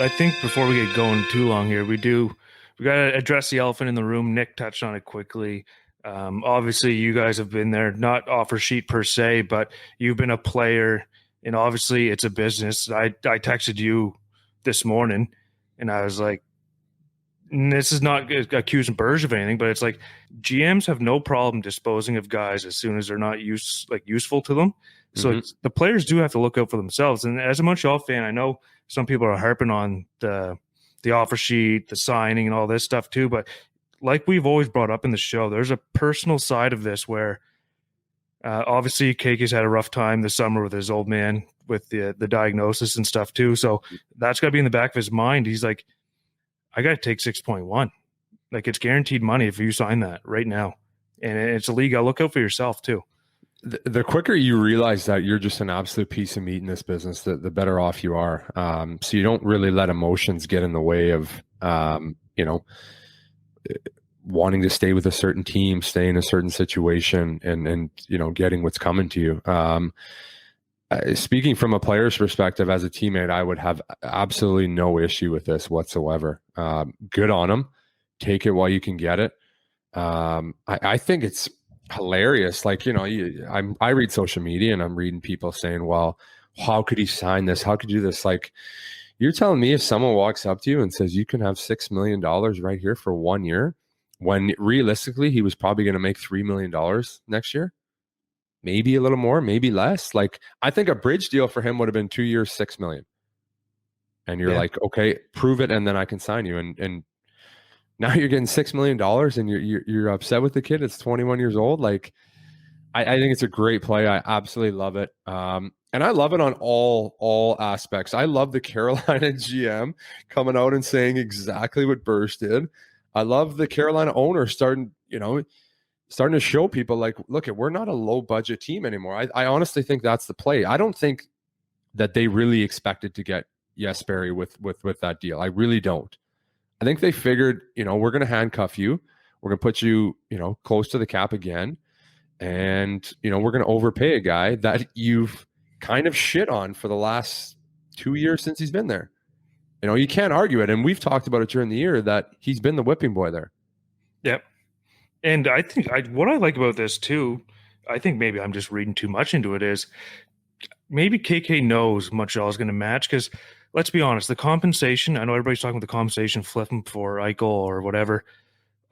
I think before we get going too long here, we got to address the elephant in the room. Nick touched on it quickly. Obviously, you guys have been there, not offer sheet per se, but you've been a player, and obviously, it's a business. I texted you this morning, and I was like, this is not accusing Burge of anything, but it's like GMs have no problem disposing of guys as soon as they're not useful to them. So the players do have to look out for themselves. And as a Montreal fan, I know some people are harping on the offer sheet, the signing, and all this stuff too. But like we've always brought up in the show, there's a personal side of this where obviously KK's had a rough time this summer with his old man with the diagnosis and stuff too. So that's got to be in the back of his mind. He's like, I got to take 6.1. Like, it's guaranteed money if you sign that right now. And it's a league. I'll look out for yourself too. The quicker you realize that you're just an absolute piece of meat in this business, the better off you are. So you don't really let emotions get in the way of, wanting to stay with a certain team, stay in a certain situation, and getting what's coming to you. Speaking from a player's perspective, as a teammate, I would have absolutely no issue with this whatsoever. Good on them. Take it while you can get it. I think it's hilarious. Like, I read social media and I'm reading people saying, well, how could he sign this? How could you do this? Like, you're telling me if someone walks up to you and says, you can have $6 million right here for 1 year, when realistically he was probably going to make $3 million next year? Maybe a little more, maybe less. Like, I think a bridge deal for him would have been 2 years, $6 million. And you're like, okay, prove it, and then I can sign you. And now you're getting $6 million, and you're upset with the kid. It's 21 years old. Like, I think it's a great play. I absolutely love it. And I love it on all aspects. I love the Carolina GM coming out and saying exactly what Burst did. I love the Carolina owner starting to show people, like, look, we're not a low budget team anymore. I honestly think that's the play. I don't think that they really expected to get Jesperi with that deal. I really don't. I think they figured, we're going to handcuff you. We're going to put you, close to the cap again. And, we're going to overpay a guy that you've kind of shit on for the last 2 years since he's been there. You can't argue it. And we've talked about it during the year that he's been the whipping boy there. Yep. And I think what I like about this too, I think maybe I'm just reading too much into it, is maybe KK knows Montreal is going to match, because let's be honest, the compensation, I know everybody's talking about the compensation flipping for Eichel or whatever.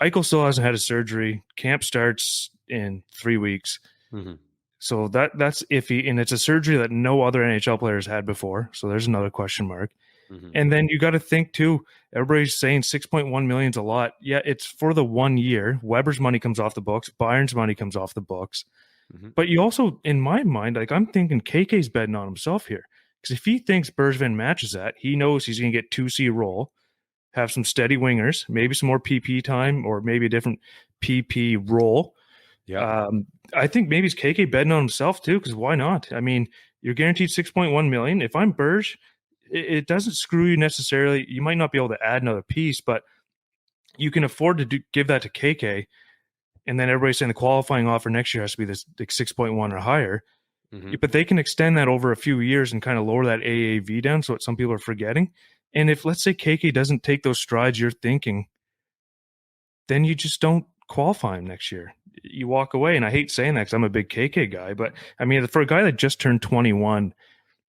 Eichel still hasn't had a surgery. Camp starts in 3 weeks. Mm-hmm. So that's iffy. And it's a surgery that no other NHL players had before. So there's another question mark. Mm-hmm. And then you got to think too, everybody's saying 6.1 million is a lot. Yeah, it's for the 1 year. Weber's money comes off the books. Bayern's money comes off the books. Mm-hmm. But you also, in my mind, like, I'm thinking KK's betting on himself here. Because if he thinks Bergevin matches that, he knows he's going to get 2C role, have some steady wingers, maybe some more PP time, or maybe a different PP role. Yeah. I think maybe it's KK betting on himself too, because why not? I mean, you're guaranteed 6.1 million. If I'm Berge, it doesn't screw you necessarily. You might not be able to add another piece, but you can afford to give that to KK. And then everybody's saying the qualifying offer next year has to be this, like, 6.1 or higher. Mm-hmm. But they can extend that over a few years and kind of lower that AAV down, so what some people are forgetting. And if, let's say, KK doesn't take those strides you're thinking, then you just don't qualify him next year. You walk away. And I hate saying that because I'm a big KK guy. But, I mean, for a guy that just turned 21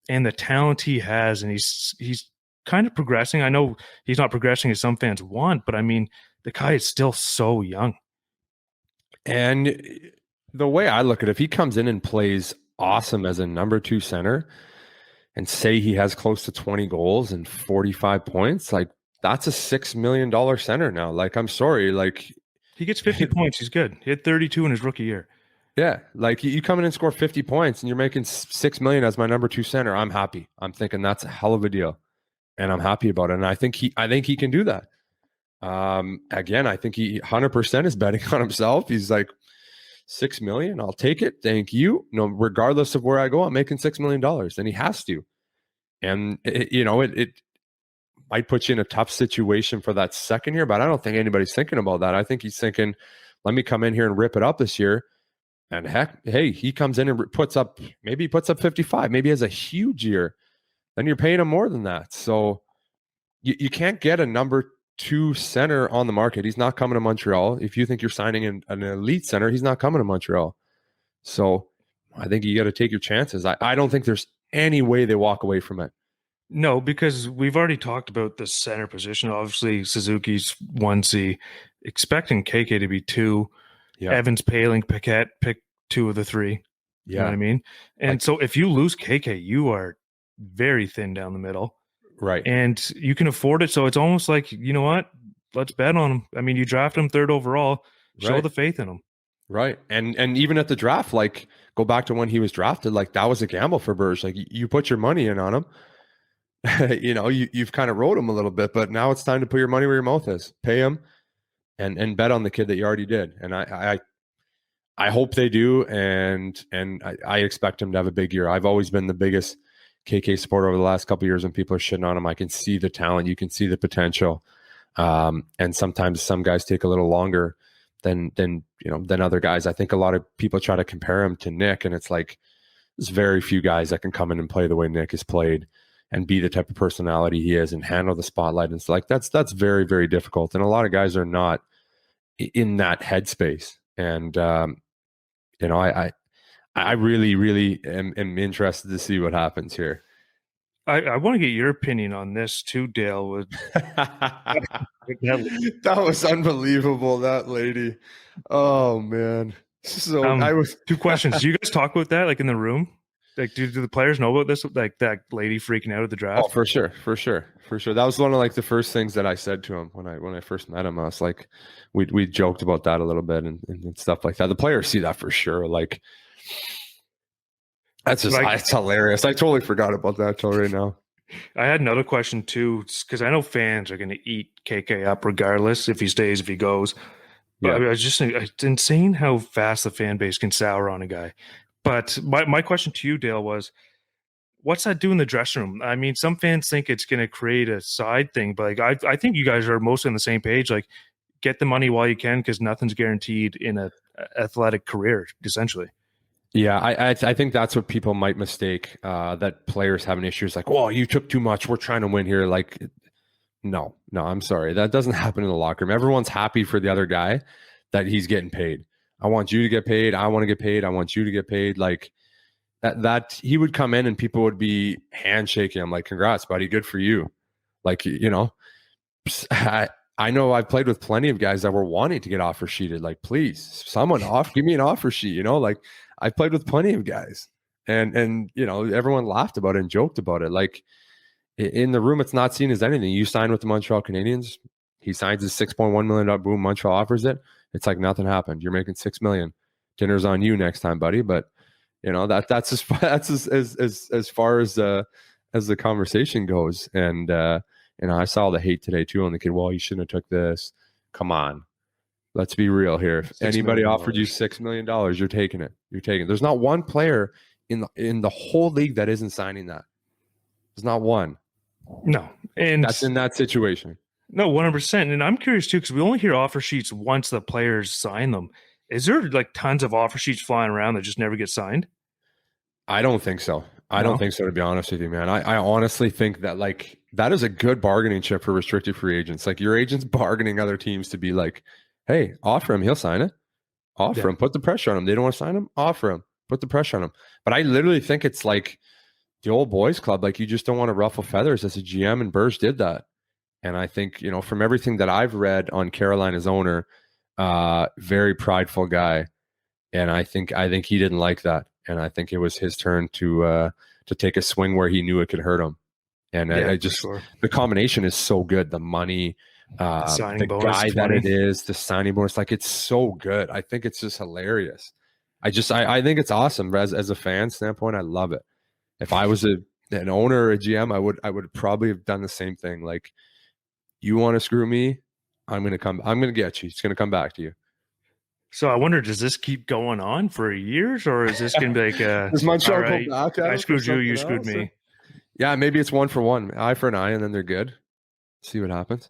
and the talent he has, and he's kind of progressing. I know he's not progressing as some fans want, but, I mean, the guy is still so young. And the way I look at it, if he comes in and plays awesome as a number 2 center, and say he has close to 20 goals and 45 points, like, that's a $6 million center now. Like, I'm sorry, like, he gets 50 points, he's good. He had 32 in his rookie year. Yeah, like, you come in and score 50 points and you're making $6 million as my number 2 center. I'm happy. I'm thinking that's a hell of a deal, and I'm happy about it. And I think he can do that. Again, I think he 100% is betting on himself. He's like, $6 million, I'll take it. Thank you. Regardless of where I go, I'm making $6 million, and he has to. And it might put you in a tough situation for that second year, but I don't think anybody's thinking about that. I think he's thinking, let me come in here and rip it up this year. And heck, hey, he comes in and puts up 55, maybe has a huge year. Then you're paying him more than that. So you can't get a number two center on the market. He's not coming to Montreal. If you think you're signing an elite center, he's not coming to Montreal. So I think you got to take your chances. I don't think there's any way they walk away from it. No, because we've already talked about the center position. Obviously, Suzuki's 1C, expecting KK to be 2, Yeah. Evans, Paling, Paquette pick 2 of the 3. You know what I mean? And Like, so if you lose KK, you are very thin down the middle. right. And you can afford it. So it's almost like, you know what? Let's bet on him. I mean, you draft him 3rd overall. Show Right. the faith in him. Right. And even at the draft, like go back to when he was drafted, like that was a gamble for Burge. Like you put your money in on him. You've kind of rode him a little bit, but now it's time to put your money where your mouth is. Pay him and bet on the kid that you already did. And I hope they do, and I expect him to have a big year. I've always been the biggest KK supporter over the last couple of years. When people are shitting on him, I can see the talent, you can see the potential, and sometimes some guys take a little longer than other guys. I think a lot of people try to compare him to Nick, and it's like there's very few guys that can come in and play the way Nick has played and be the type of personality he is and handle the spotlight. And it's like that's very, very difficult, and a lot of guys are not in that headspace. And I really, really am interested to see what happens here. I want to get your opinion on this too, Dale. That was unbelievable, that lady. Oh man. So I was 2 questions. Do you guys talk about that like in the room? Like, do the players know about this? Like that lady freaking out at the draft? Oh, for sure. That was one of like the first things that I said to him when I first met him. I was like, we joked about that a little bit and stuff like that. The players see that for sure. Like, that's hilarious. I totally forgot about that till right now. I had another question too, because I know fans are going to eat KK up regardless if he stays, if he goes. But I mean, it's insane how fast the fan base can sour on a guy. But my question to you, Dale, was what's that do in the dressing room? I mean, some fans think it's going to create a side thing, but like I think you guys are mostly on the same page. Like, get the money while you can because nothing's guaranteed in a athletic career, essentially. Yeah, I think that's what people might mistake, that players having issues like, oh, you took too much. We're trying to win here. Like, no, I'm sorry. That doesn't happen in the locker room. Everyone's happy for the other guy that he's getting paid. I want you to get paid. I want to get paid. I want you to get paid. Like that he would come in and people would be handshaking. I'm like, congrats, buddy. Good for you. Like, I know I've played with plenty of guys that were wanting to get offer sheeted. Like, please, someone give me an offer sheet. Like I've played with plenty of guys, and everyone laughed about it and joked about it. Like in the room, it's not seen as anything. You sign with the Montreal Canadiens, he signs his $6.1 million. Boom, Montreal offers it. It's like nothing happened. You're making $6 million. Dinner's on you next time, buddy. But that's as far as the conversation goes. And I saw the hate today too on the kid. Well, you shouldn't have took this. Come on. Let's be real here. If anybody offered you $6 million, you're taking it. You're taking it. There's not one player in the whole league that isn't signing that. There's not one. No. And that's in that situation. No, 100%. And I'm curious too, because we only hear offer sheets once the players sign them. Is there like tons of offer sheets flying around that just never get signed? I don't think so. I don't think so, to be honest with you, man. I honestly think that like that is a good bargaining chip for restricted free agents. Like your agent's bargaining other teams to be like, hey, offer him, he'll sign it. Offer him, put the pressure on him. They don't want to sign him, offer him, put the pressure on him. But I literally think it's like the old boys club. Like you just don't want to ruffle feathers as a GM, and Burge did that. And I think, from everything that I've read on Carolina's owner, very prideful guy. And I think he didn't like that. And I think it was his turn to take a swing where he knew it could hurt him. And the combination is so good. The money, the guy that it is, the signing bonus, like it's so good. I think it's just hilarious. I think it's awesome. As a fan standpoint, I love it. If I was an owner or a GM, I would probably have done the same thing. Like, you want to screw me? I'm going to get you. It's going to come back to you. So I wonder, does this keep going on for years, or is this going to be like does Montreal go back? I screwed you, you screwed me. Yeah, maybe it's 1 for 1, eye for an eye, and then they're good. See what happens.